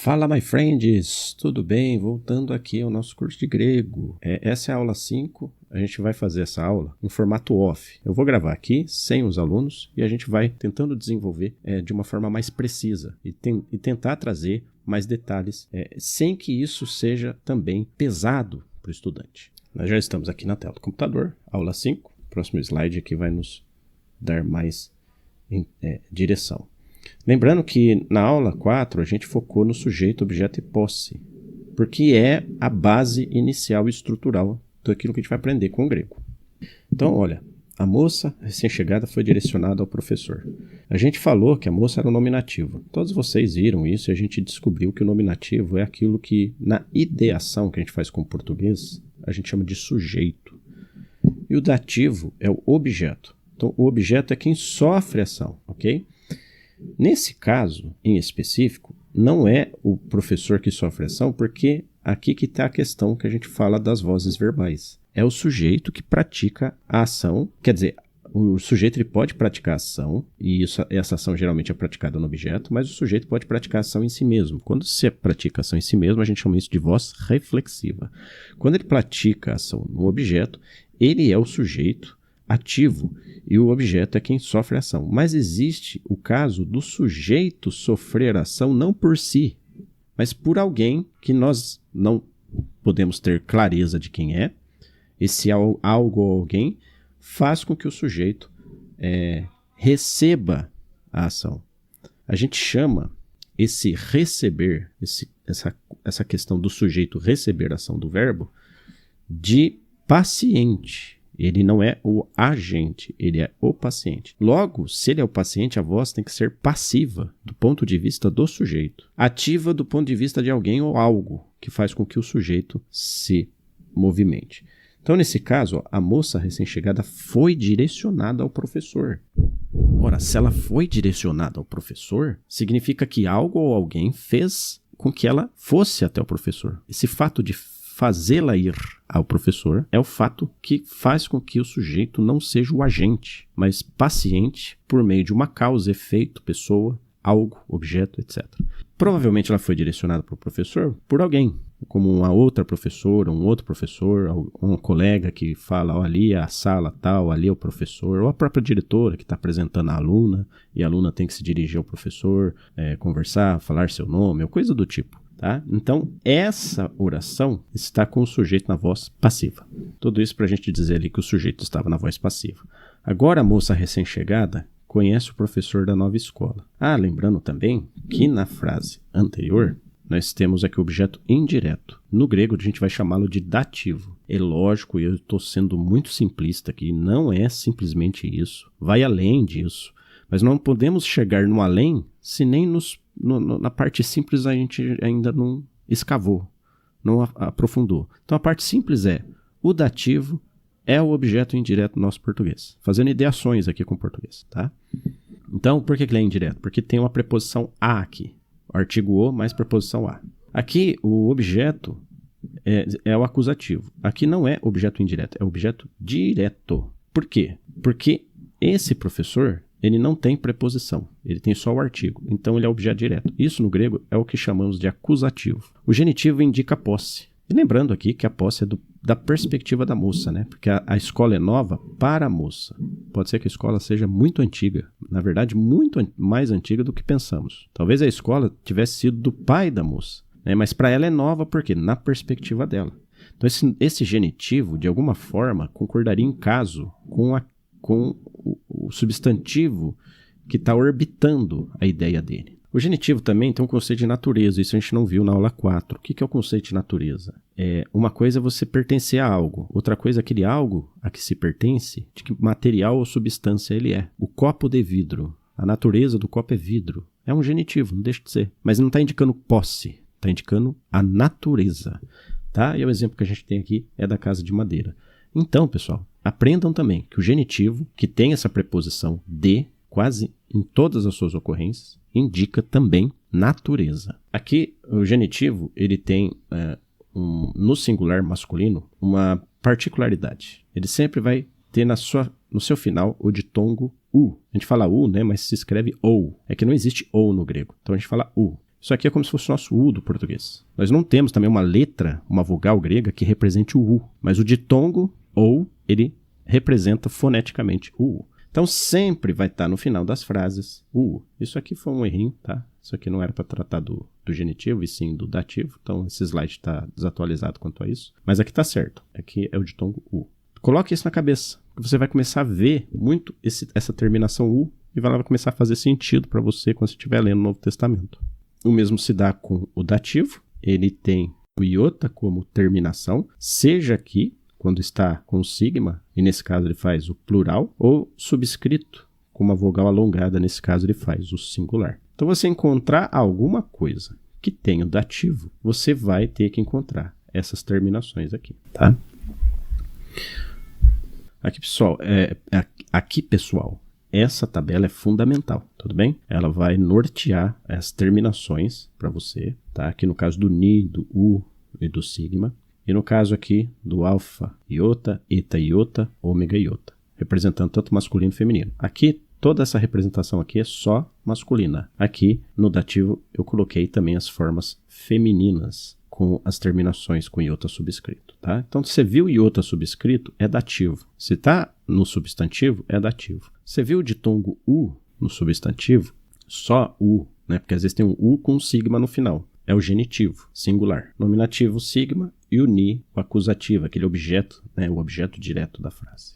Fala, my friends! Tudo bem? Voltando aqui ao nosso curso de grego. Essa é a aula 5. A gente vai fazer essa aula em formato off. Eu vou gravar aqui, sem os alunos, e a gente vai tentando desenvolver de uma forma mais precisa e tentar trazer mais detalhes, sem que isso seja também pesado para o estudante. Nós já estamos aqui na tela do computador, aula 5. O próximo slide aqui vai nos dar mais direção. Lembrando que na aula 4 a gente focou no sujeito, objeto e posse, porque é a base inicial e estrutural daquilo que a gente vai aprender com o grego. Então, olha, a moça recém-chegada foi direcionada ao professor. A gente falou que a moça era um nominativo. Todos vocês viram isso e a gente descobriu que o nominativo é aquilo que, na ideação que a gente faz com o português, a gente chama de sujeito. E o dativo é o objeto. Então, o objeto é quem sofre a ação, ok? Nesse caso, em específico, não é o professor que sofre ação, porque aqui que está a questão que a gente fala das vozes verbais. É o sujeito que pratica a ação, quer dizer, o sujeito ele pode praticar a ação, e essa ação geralmente é praticada no objeto, mas o sujeito pode praticar a ação em si mesmo. Quando você pratica a ação em si mesmo, a gente chama isso de voz reflexiva. Quando ele pratica a ação no objeto, ele é o sujeito ativo e o objeto é quem sofre a ação. Mas existe o caso do sujeito sofrer a ação não por si, mas por alguém que nós não podemos ter clareza de quem é. Esse algo ou alguém faz com que o sujeito receba a ação. A gente chama esse receber, essa questão do sujeito receber a ação do verbo, de paciente. Ele não é o agente, ele é o paciente. Logo, se ele é o paciente, a voz tem que ser passiva do ponto de vista do sujeito. Ativa do ponto de vista de alguém ou algo que faz com que o sujeito se movimente. Então, nesse caso, a moça recém-chegada foi direcionada ao professor. Ora, se ela foi direcionada ao professor, significa que algo ou alguém fez com que ela fosse até o professor. Esse fato de fazê-la ir ao professor é o fato que faz com que o sujeito não seja o agente, mas paciente por meio de uma causa, efeito, pessoa, algo, objeto, etc. Provavelmente ela foi direcionada para o professor por alguém, como uma outra professora, um outro professor, um colega que fala, ali é a sala tal, ali é o professor, ou a própria diretora que está apresentando a aluna, e a aluna tem que se dirigir ao professor, conversar, falar seu nome, ou coisa do tipo. Tá? Então, essa oração está com o sujeito na voz passiva. Tudo isso para a gente dizer ali que o sujeito estava na voz passiva. Agora a moça recém-chegada conhece o professor da nova escola. Lembrando também que na frase anterior nós temos aqui o objeto indireto. No grego a gente vai chamá-lo de dativo. É lógico, e eu estou sendo muito simplista aqui, não é simplesmente isso. Vai além disso. Mas não podemos chegar no além se nem na parte simples a gente ainda não escavou, não aprofundou. Então a parte simples o dativo é o objeto indireto do nosso português. Fazendo ideações aqui com o português, tá? Então, por que ele é indireto? Porque tem uma preposição a aqui. O artigo o mais preposição a. Aqui o objeto é o acusativo. Aqui não é objeto indireto, é objeto direto. Por quê? Porque esse professor ele não tem preposição, ele tem só o artigo, então ele é objeto direto. Isso no grego é o que chamamos de acusativo. O genitivo indica a posse. E lembrando aqui que a posse é da perspectiva da moça, né? Porque a escola é nova para a moça. Pode ser que a escola seja muito antiga, na verdade muito mais antiga do que pensamos. Talvez a escola tivesse sido do pai da moça, né? Mas para ela é nova porque na perspectiva dela. Então esse genitivo, de alguma forma, concordaria em caso com o substantivo que está orbitando a ideia dele. O genitivo também tem um conceito de natureza, isso a gente não viu na aula 4. O que é o conceito de natureza? Uma coisa é você pertencer a algo, outra coisa é aquele algo a que se pertence, de que material ou substância ele é. O copo de vidro, a natureza do copo é vidro, é um genitivo, não deixa de ser. Mas não está indicando posse, está indicando a natureza. Tá? E o exemplo que a gente tem aqui é da casa de madeira. Então, pessoal, aprendam também que o genitivo, que tem essa preposição de, quase em todas as suas ocorrências, indica também natureza. Aqui, o genitivo, ele tem, no singular masculino, uma particularidade. Ele sempre vai ter no seu final o ditongo u. A gente fala u, né, mas se escreve ou. É que não existe ou no grego, então a gente fala u. Isso aqui é como se fosse o nosso U do português. Nós não temos também uma letra, uma vogal grega que represente o U, mas o ditongo ou ele representa foneticamente o U. Então sempre vai estar no final das frases o U. Isso aqui foi um errinho, tá? Isso aqui não era para tratar do genitivo e sim do dativo, então esse slide está desatualizado quanto a isso. Mas aqui está certo, aqui é o ditongo U. Coloque isso na cabeça, você vai começar a ver muito essa terminação U e vai começar a fazer sentido para você quando você estiver lendo o Novo Testamento. O mesmo se dá com o dativo, ele tem o iota como terminação, seja aqui, quando está com o sigma, e nesse caso ele faz o plural, ou subscrito, com uma vogal alongada, nesse caso ele faz o singular. Então você encontrar alguma coisa que tenha o dativo, você vai ter que encontrar essas terminações aqui, tá? Aqui, pessoal, essa tabela é fundamental, tudo bem? Ela vai nortear as terminações para você, tá? Aqui no caso do ni, do u e do sigma. E no caso aqui do alfa iota, eta iota, ômega iota, representando tanto masculino e feminino. Aqui, toda essa representação aqui é só masculina. Aqui, no dativo, eu coloquei também as formas femininas com as terminações com iota subscrito, tá? Então, se você viu iota subscrito, é dativo. Se está no substantivo, é dativo. Você viu o ditongo U no substantivo, só U, né? Porque às vezes tem um U com um sigma no final. É o genitivo, singular. Nominativo, sigma, e o ni, o acusativo, aquele objeto, né? O objeto direto da frase.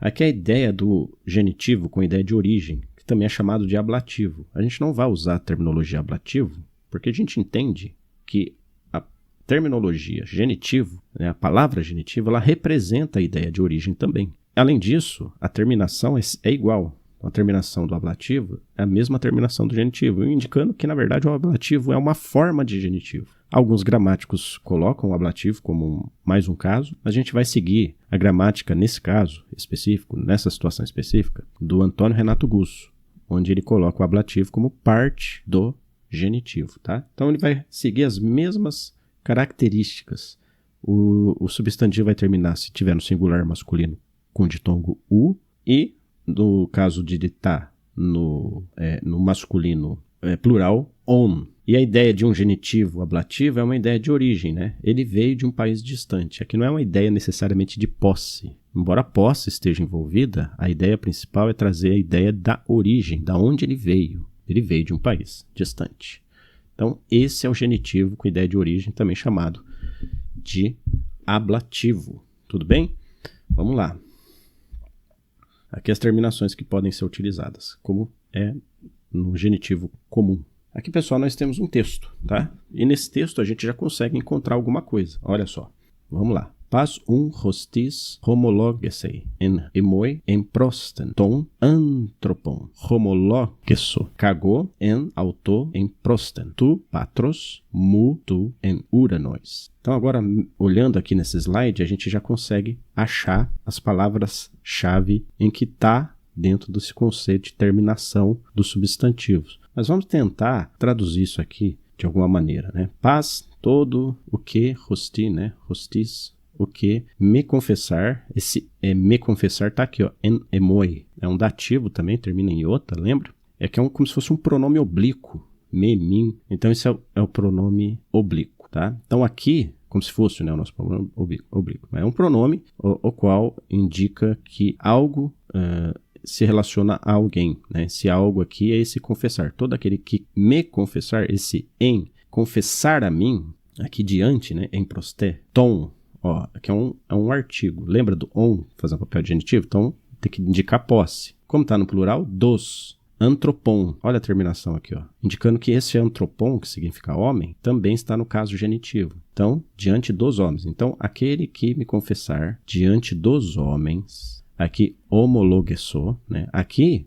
Aqui é a ideia do genitivo com a ideia de origem, que também é chamado de ablativo. A gente não vai usar a terminologia ablativo, porque a gente entende que a terminologia genitivo, né, a palavra genitivo, ela representa a ideia de origem também. Além disso, a terminação é igual. A terminação do ablativo é a mesma terminação do genitivo, indicando que, na verdade, o ablativo é uma forma de genitivo. Alguns gramáticos colocam o ablativo como mais um caso. A gente vai seguir a gramática nesse caso específico, nessa situação específica, do Antônio Renato Gusso, onde ele coloca o ablativo como parte do genitivo, tá? Então ele vai seguir as mesmas características. O substantivo vai terminar, se tiver no singular masculino, com o ditongo U, e no caso de estar no masculino plural, on. E a ideia de um genitivo ablativo é uma ideia de origem, né? Ele veio de um país distante. Aqui não é uma ideia necessariamente de posse. Embora a posse esteja envolvida, a ideia principal é trazer a ideia da origem, da onde ele veio. Ele veio de um país distante. Então, esse é o genitivo com ideia de origem, também chamado de ablativo. Tudo bem? Vamos lá. Aqui as terminações que podem ser utilizadas, como é no genitivo comum. Aqui, pessoal, nós temos um texto, tá? E nesse texto a gente já consegue encontrar alguma coisa. Olha só. Vamos lá. Pas hostis homologesei en emoi en prosten ton anthropon homologeso kago en auto en prosten tu patros mu tu en uranois. Então agora, olhando aqui nesse slide, a gente já consegue achar as palavras-chave em que está dentro desse conceito de terminação dos substantivos. Mas vamos tentar traduzir isso aqui de alguma maneira, né? Paz, todo o que, hosti, né? Hostis, o que, me confessar, esse me confessar tá aqui, ó, en emoi, é um dativo também, termina em iota, lembra? É que é como se fosse um pronome oblíquo, me, mim, então esse é o pronome oblíquo, tá? Então aqui, como se fosse, né, o nosso pronome oblíquo, é um pronome o qual indica que algo se relaciona a alguém, né? Esse algo aqui é esse confessar, todo aquele que me confessar, esse em, confessar a mim, aqui diante, né, em prosté, tom, ó, aqui é um artigo. Lembra do on, fazer um papel de genitivo? Então, tem que indicar posse. Como está no plural, dos. Antropon. Olha a terminação aqui, ó. Indicando que esse antropon, que significa homem, também está no caso genitivo. Então, diante dos homens. Então, aquele que me confessar diante dos homens. Aqui, homologesso, né? Aqui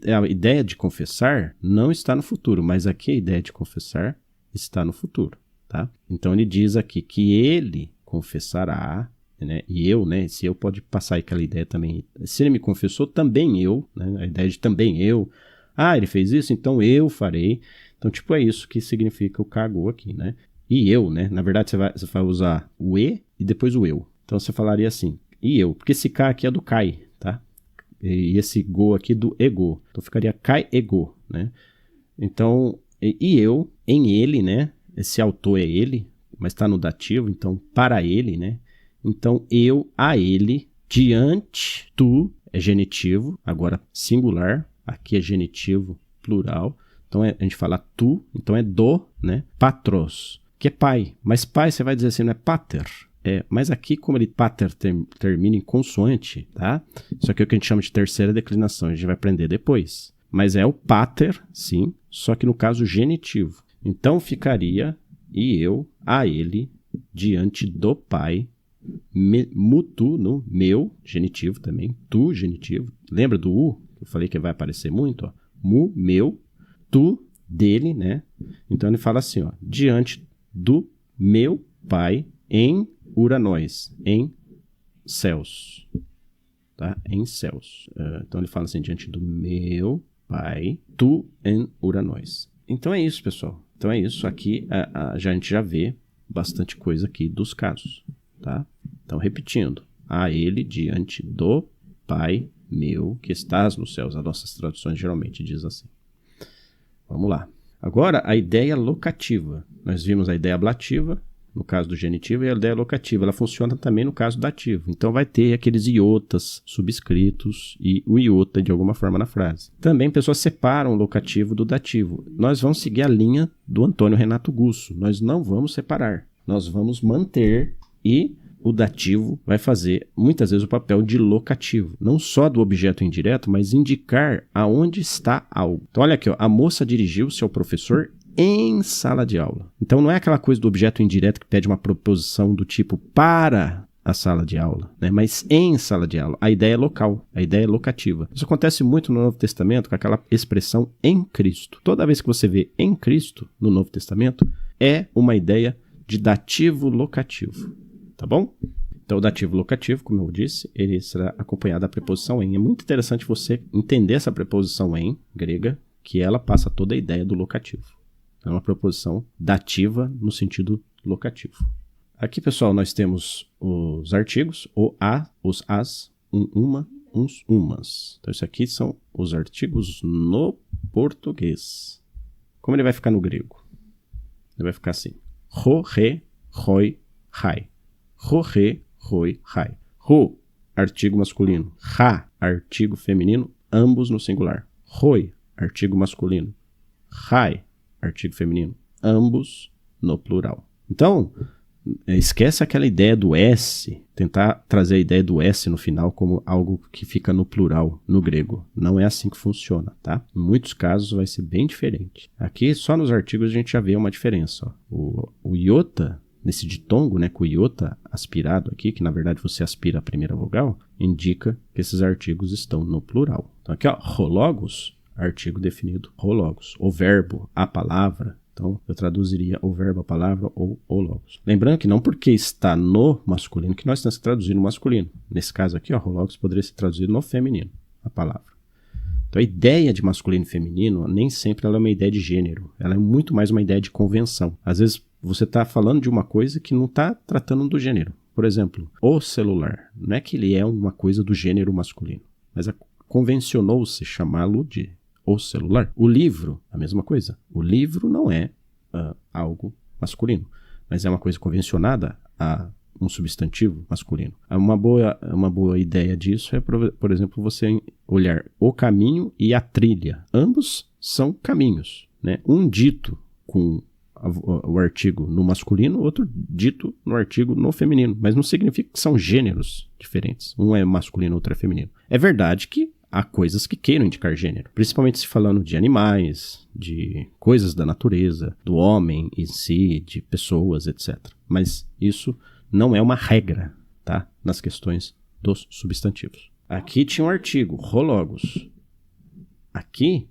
a ideia de confessar não está no futuro, mas aqui a ideia de confessar está no futuro. Tá? Então ele diz aqui que ele confessará, né? E eu, né? Se eu pode passar aquela ideia também. Se ele me confessou, também eu, né? A ideia de também eu. Ah, ele fez isso, então eu farei. Então, tipo, é isso que significa o cargo aqui, né? E eu, né? Na verdade, você vai usar o e depois o eu. Então você falaria assim, e eu, porque esse K aqui é do Kai, tá? E esse go aqui do ego. Então ficaria Kai ego, né? Então, e eu, em ele, né? Esse autor é ele, mas está no dativo, então para ele, né? Então, eu a ele, diante, tu é genitivo, agora singular, aqui é genitivo plural. Então, a gente fala tu, então é do, né? Patros, que é pai. Mas pai, você vai dizer assim, não é pater. Mas aqui, como ele pater termina em consoante, tá? Isso aqui é o que a gente chama de terceira declinação, a gente vai aprender depois. Mas é o pater, sim, só que no caso genitivo. Então ficaria e eu a ele diante do pai, mutu, no meu, genitivo também, tu, genitivo. Lembra do u? Eu falei que vai aparecer muito, ó. Mu, meu, tu, dele, né? Então ele fala assim, ó, diante do meu pai em Uranós, em céus, tá? Em céus. Então ele fala assim, diante do meu pai, tu em Uranós. Então é isso, pessoal. Então é isso. Aqui a gente já vê bastante coisa aqui dos casos, tá? Então repetindo, a ele diante do pai meu que estás nos céus. As nossas traduções geralmente diz assim. Vamos lá. Agora a ideia locativa. Nós vimos a ideia ablativa, no caso do genitivo, e a ideia locativa. Ela funciona também no caso do dativo. Então vai ter aqueles iotas subscritos e o iota de alguma forma na frase. Também pessoas separam o locativo do dativo. Nós vamos seguir a linha do Antônio Renato Gusso. Nós não vamos separar. Nós vamos manter e o dativo vai fazer muitas vezes o papel de locativo. Não só do objeto indireto, mas indicar aonde está algo. Então olha aqui, ó, a moça dirigiu-se ao professor em sala de aula. Então não é aquela coisa do objeto indireto que pede uma proposição do tipo para a sala de aula, né? Mas em sala de aula. A ideia é local, a ideia é locativa. Isso acontece muito no Novo Testamento com aquela expressão em Cristo. Toda vez que você vê em Cristo no Novo Testamento, é uma ideia de dativo locativo, tá bom? Então o dativo locativo, como eu disse, ele será acompanhado da preposição em. É muito interessante você entender essa preposição em grega, que ela passa toda a ideia do locativo. É uma preposição dativa no sentido locativo. Aqui, pessoal, nós temos os artigos, o a, os as, uma, uns, umas. Então, isso aqui são os artigos no português. Como ele vai ficar no grego? Ele vai ficar assim. Ro, re, roi, rai. Ro, re, roi, rai. Ro, artigo masculino. Ra, artigo feminino, ambos no singular. Roi, artigo masculino. Rai, artigo feminino, ambos no plural. Então, esquece aquela ideia do S, tentar trazer a ideia do S no final como algo que fica no plural, no grego. Não é assim que funciona, tá? Em muitos casos vai ser bem diferente. Aqui, só nos artigos, a gente já vê uma diferença. Ó. O iota, nesse ditongo, né, com o iota aspirado aqui, que na verdade você aspira a primeira vogal, indica que esses artigos estão no plural. Então aqui, ó, rologos, artigo definido, rologos. O verbo, a palavra, então eu traduziria o verbo, a palavra ou o logos. Lembrando que não porque está no masculino que nós temos que traduzir no masculino. Nesse caso aqui, ó, rologos poderia ser traduzido no feminino, a palavra. Então a ideia de masculino e feminino nem sempre ela é uma ideia de gênero, ela é muito mais uma ideia de convenção. Às vezes você está falando de uma coisa que não está tratando do gênero. Por exemplo, o celular, não é que ele é uma coisa do gênero masculino, mas convencionou-se chamá-lo de o celular. O livro, a mesma coisa. O livro não é algo masculino, mas é uma coisa convencionada a um substantivo masculino. Uma boa ideia disso é, por exemplo, você olhar o caminho e a trilha. Ambos são caminhos, né? Um dito com o artigo no masculino, outro dito no artigo no feminino, mas não significa que são gêneros diferentes. Um é masculino, outro é feminino. É verdade que há coisas que queiram indicar gênero, principalmente se falando de animais, de coisas da natureza, do homem em si, de pessoas, etc. Mas isso não é uma regra, tá? Nas questões dos substantivos. Aqui tinha um artigo, rologos. Aqui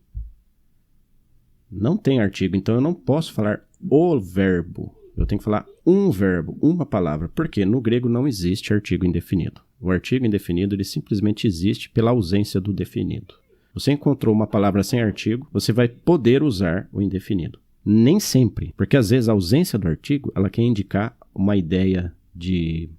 não tem artigo, então eu não posso falar o verbo. Eu tenho que falar um verbo, uma palavra, porque no grego não existe artigo indefinido. O artigo indefinido ele simplesmente existe pela ausência do definido. Você encontrou uma palavra sem artigo, você vai poder usar o indefinido. Nem sempre, porque às vezes a ausência do artigo ela quer indicar uma ideia de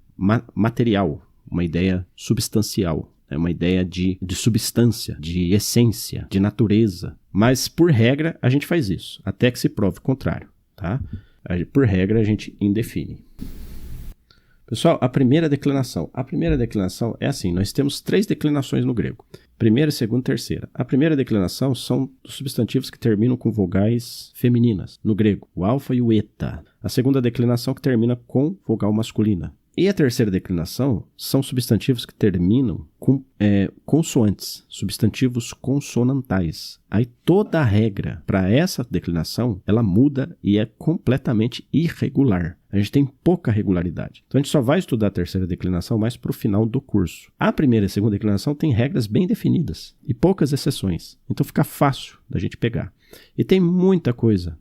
material, uma ideia substancial, uma ideia de substância, de essência, de natureza. Mas, por regra, a gente faz isso, até que se prove o contrário, tá? Por regra, a gente indefine. Pessoal, a primeira declinação. A primeira declinação é assim, nós temos 3 declinações no grego. Primeira, segunda e terceira. A primeira declinação são os substantivos que terminam com vogais femininas, no grego, o alfa e o eta. A segunda declinação que termina com vogal masculina. E a terceira declinação são substantivos que terminam com consoantes, substantivos consonantais. Aí toda a regra para essa declinação, ela muda e é completamente irregular. A gente tem pouca regularidade. Então a gente só vai estudar a terceira declinação mais para o final do curso. A primeira e a segunda declinação têm regras bem definidas e poucas exceções. Então fica fácil da gente pegar. E tem muita coisa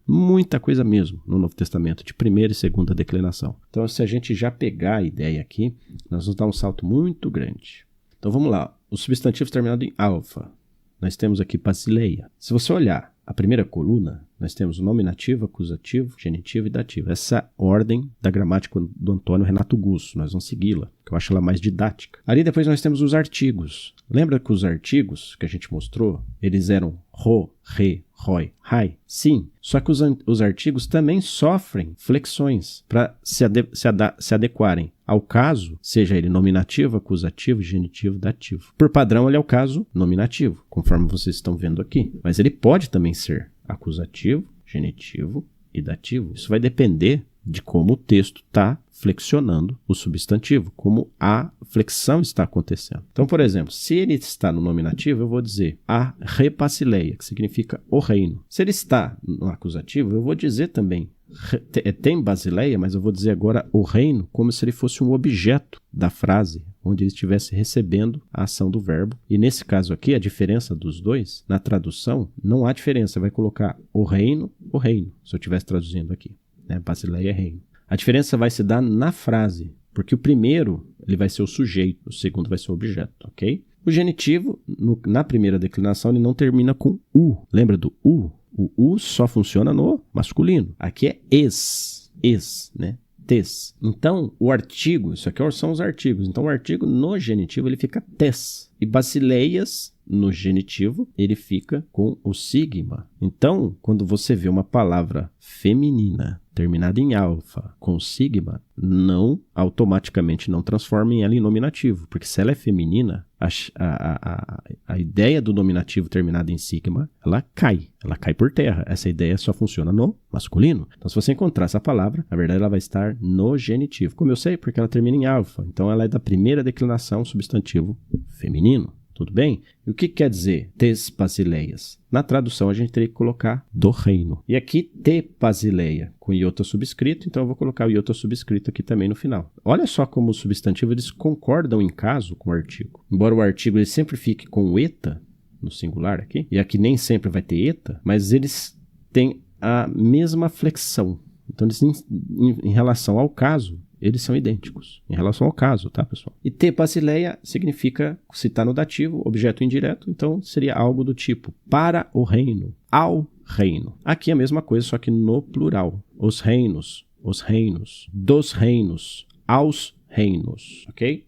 mesmo no Novo Testamento, de primeira e segunda declinação. Então se a gente já pegar a ideia aqui, nós vamos dar um salto muito grande. Então vamos lá, os substantivos terminados em alfa. Nós temos aqui basileia. Se você olhar a primeira coluna, nós temos o nominativo, acusativo, genitivo e dativo. Essa ordem da gramática do Antônio Renato Gusso. Nós vamos segui-la, que eu acho ela mais didática. Ali depois nós temos os artigos. Lembra que os artigos que a gente mostrou, eles eram ro, re, roi, rai? Sim, só que os artigos também sofrem flexões para se adequarem ao caso, seja ele nominativo, acusativo, genitivo, dativo. Por padrão, ele é o caso nominativo, conforme vocês estão vendo aqui. Mas ele pode também ser acusativo, genitivo e dativo. Isso vai depender de como o texto está flexionando o substantivo, como a flexão está acontecendo. Então, por exemplo, se ele está no nominativo, eu vou dizer a repasileia, que significa o reino. Se ele está no acusativo, eu vou dizer também tem basileia, mas eu vou dizer agora o reino como se ele fosse um objeto da frase, onde ele estivesse recebendo a ação do verbo. E nesse caso aqui, a diferença dos dois, na tradução, não há diferença. Você vai colocar o reino, se eu estivesse traduzindo aqui. Basileia é reino. A diferença vai se dar na frase, porque o primeiro ele vai ser o sujeito, o segundo vai ser o objeto, ok? O genitivo, na primeira declinação, ele não termina com u. Lembra do u? O u só funciona no masculino. Aqui é né? Tes. Então, o artigo, isso aqui são os artigos. Então, o artigo no genitivo ele fica tes. E basileias no genitivo, ele fica com o sigma. Então, quando você vê uma palavra feminina terminada em alfa com sigma, não automaticamente não transforma ela em nominativo, porque se ela é feminina, a ideia do nominativo terminado em sigma, ela cai por terra. Essa ideia só funciona no masculino. Então, se você encontrar essa palavra, na verdade ela vai estar no genitivo. Como eu sei? Porque ela termina em alfa. Então, ela é da primeira declinação substantivo feminino. Tudo bem? E o que quer dizer tes basileias? Na tradução, a gente teria que colocar do reino. E aqui, te basileia, com iota subscrito, então eu vou colocar o iota subscrito aqui também no final. Olha só como os substantivos eles concordam em caso com o artigo. Embora o artigo ele sempre fique com o eta, no singular aqui, e aqui nem sempre vai ter eta, mas eles têm a mesma flexão. Então, eles, em relação ao caso, eles são idênticos em relação ao caso, tá, pessoal? E te basileia significa, se está no dativo, objeto indireto, então seria algo do tipo para o reino, ao reino. Aqui é a mesma coisa, só que no plural. Os reinos, dos reinos, aos reinos, ok?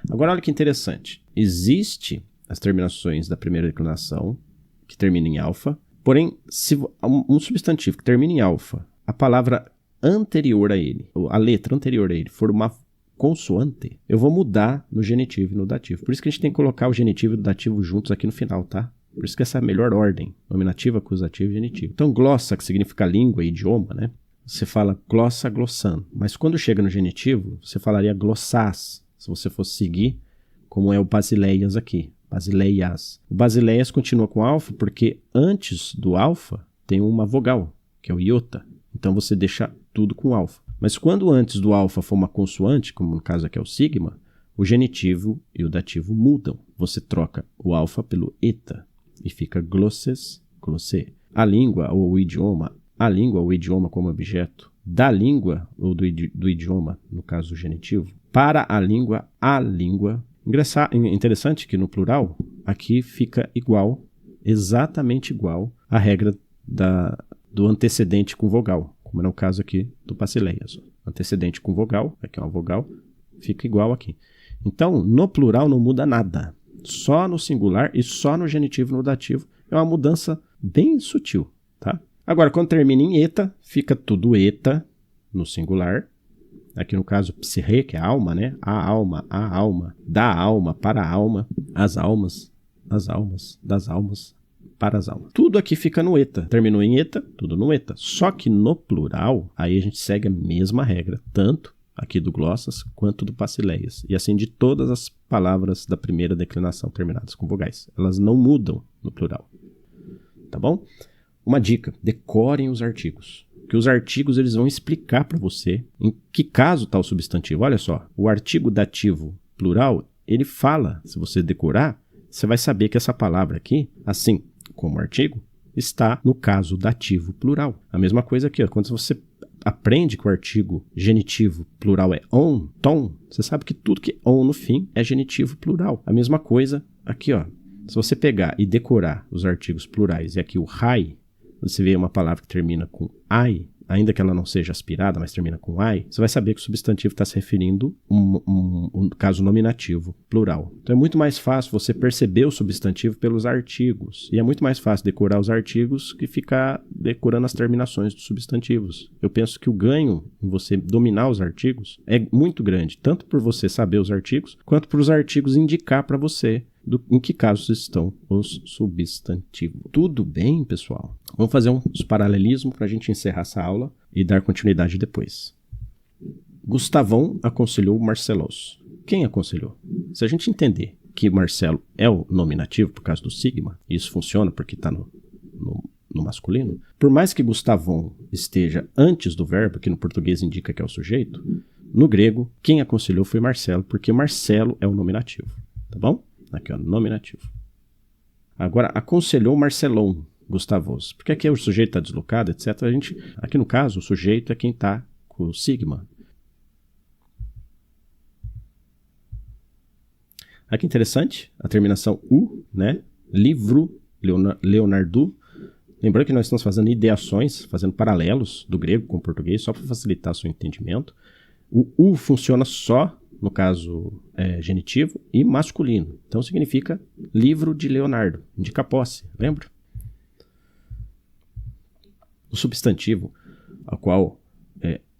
Agora, olha que interessante. Existe as terminações da primeira declinação, que termina em alfa, porém, se um substantivo que termina em alfa, a palavra anterior a ele, a letra anterior a ele, for uma consoante, eu vou mudar no genitivo e no dativo. Por isso que a gente tem que colocar o genitivo e o dativo juntos aqui no final, tá? Por isso que essa é a melhor ordem, nominativo, acusativo e genitivo. Então, glossa, que significa língua e idioma, né? Você fala glossa, glossan. Mas quando chega no genitivo, você falaria glossas, se você fosse seguir, como é o basileias aqui, basileias. O basileias continua com alfa porque antes do alfa tem uma vogal, que é o iota. Então, você deixa tudo com alfa. Mas quando antes do alfa for uma consoante, como no caso aqui é o sigma, o genitivo e o dativo mudam. Você troca o alfa pelo eta e fica glosses, glossê. A língua ou o idioma como objeto, da língua ou do idioma, no caso do genitivo, para a língua. Interessante que no plural, aqui fica igual, exatamente igual à regra do antecedente com vogal, como é o caso aqui do basileias. Antecedente com vogal, aqui é uma vogal, fica igual aqui. Então, no plural não muda nada. Só no singular e só no genitivo e no dativo é uma mudança bem sutil, tá? Agora, quando termina em eta, fica tudo eta no singular. Aqui no caso, psique, que é a alma, né? A alma, da alma, para a alma, as almas, das almas, para as almas. Tudo aqui fica no eta. Terminou em eta, tudo no eta. Só que no plural, aí a gente segue a mesma regra, tanto aqui do glossas quanto do Basileias. E assim de todas as palavras da primeira declinação terminadas com vogais. Elas não mudam no plural. Tá bom? Uma dica, decorem os artigos. Que os artigos eles vão explicar para você em que caso está o substantivo. Olha só, o artigo dativo plural, ele fala, se você decorar, você vai saber que essa palavra aqui, assim como artigo, está no caso dativo plural. A mesma coisa aqui, ó, quando você aprende que o artigo genitivo plural é on, tom, você sabe que tudo que é on no fim é genitivo plural. A mesma coisa aqui, ó. Se você pegar e decorar os artigos plurais e aqui o rai, você vê uma palavra que termina com ai, ainda que ela não seja aspirada, mas termina com ai, você vai saber que o substantivo está se referindo a um caso nominativo plural. Então é muito mais fácil você perceber o substantivo pelos artigos. E é muito mais fácil decorar os artigos que ficar decorando as terminações dos substantivos. Eu penso que o ganho em você dominar os artigos é muito grande, tanto por você saber os artigos, quanto por os artigos indicar para você em que casos estão os substantivos. Tudo bem, pessoal? Vamos fazer uns paralelismos para a gente encerrar essa aula e dar continuidade depois. Gustavão aconselhou Marcelos. Quem aconselhou? Se a gente entender que Marcelo é o nominativo por causa do sigma, e isso funciona porque está no masculino, por mais que Gustavão esteja antes do verbo, que no português indica que é o sujeito, no grego, quem aconselhou foi Marcelo, porque Marcelo é o nominativo. Tá bom? Aqui, ó, nominativo. Agora, aconselhou Marcelão, Gustavos. Porque aqui o sujeito está deslocado, etc. Aqui no caso, o sujeito é quem está com o sigma. Aqui interessante, a terminação U, né? Livro, Leonardo. Lembrando que nós estamos fazendo ideações, fazendo paralelos do grego com o português, só para facilitar seu entendimento. O U funciona só no caso genitivo, e masculino. Então significa livro de Leonardo, indica posse, lembra? O substantivo ao qual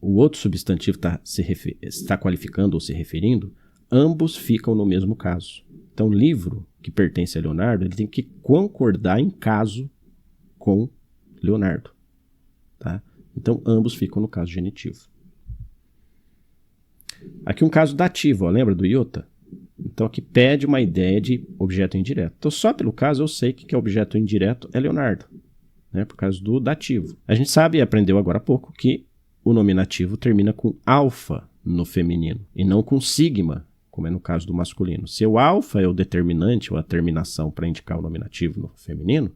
o outro substantivo está qualificando ou se referindo, ambos ficam no mesmo caso. Então livro, que pertence a Leonardo, ele tem que concordar em caso com Leonardo. Tá? Então ambos ficam no caso genitivo. Aqui um caso dativo, ó, lembra do iota? Então aqui pede uma ideia de objeto indireto. Então só pelo caso eu sei que é objeto indireto é Leonardo, né, por causa do dativo. A gente sabe e aprendeu agora há pouco que o nominativo termina com alfa no feminino e não com sigma, como é no caso do masculino. Se o alfa é o determinante ou a terminação para indicar o nominativo no feminino,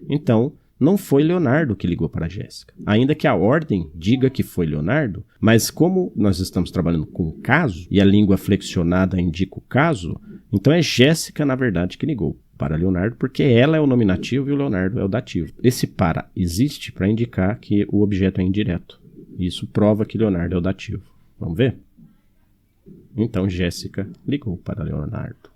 então não foi Leonardo que ligou para a Jéssica. Ainda que a ordem diga que foi Leonardo, mas como nós estamos trabalhando com o caso, e a língua flexionada indica o caso, então é Jéssica, na verdade, que ligou para Leonardo, porque ela é o nominativo e o Leonardo é o dativo. Esse para existe para indicar que o objeto é indireto. Isso prova que Leonardo é o dativo. Vamos ver? Então Jéssica ligou para Leonardo.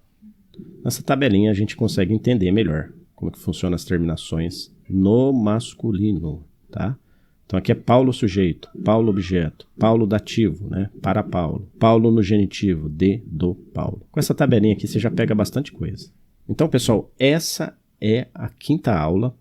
Nessa tabelinha a gente consegue entender melhor como que funcionam as terminações no masculino, tá? Então aqui é Paulo sujeito, Paulo objeto, Paulo dativo, né? Para Paulo. Paulo no genitivo, do Paulo. Com essa tabelinha aqui você já pega bastante coisa. Então, pessoal, essa é a 5ª aula.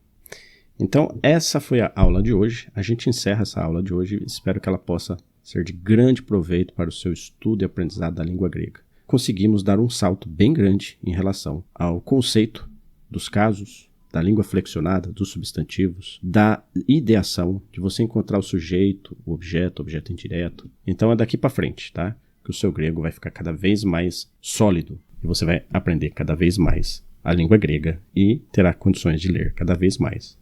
Então, essa foi a aula de hoje. A gente encerra essa aula de hoje. Espero que ela possa ser de grande proveito para o seu estudo e aprendizado da língua grega. Conseguimos dar um salto bem grande em relação ao conceito dos casos, da língua flexionada, dos substantivos, da ideação, de você encontrar o sujeito, o objeto indireto. Então é daqui para frente, tá? Que o seu grego vai ficar cada vez mais sólido e você vai aprender cada vez mais a língua grega e terá condições de ler cada vez mais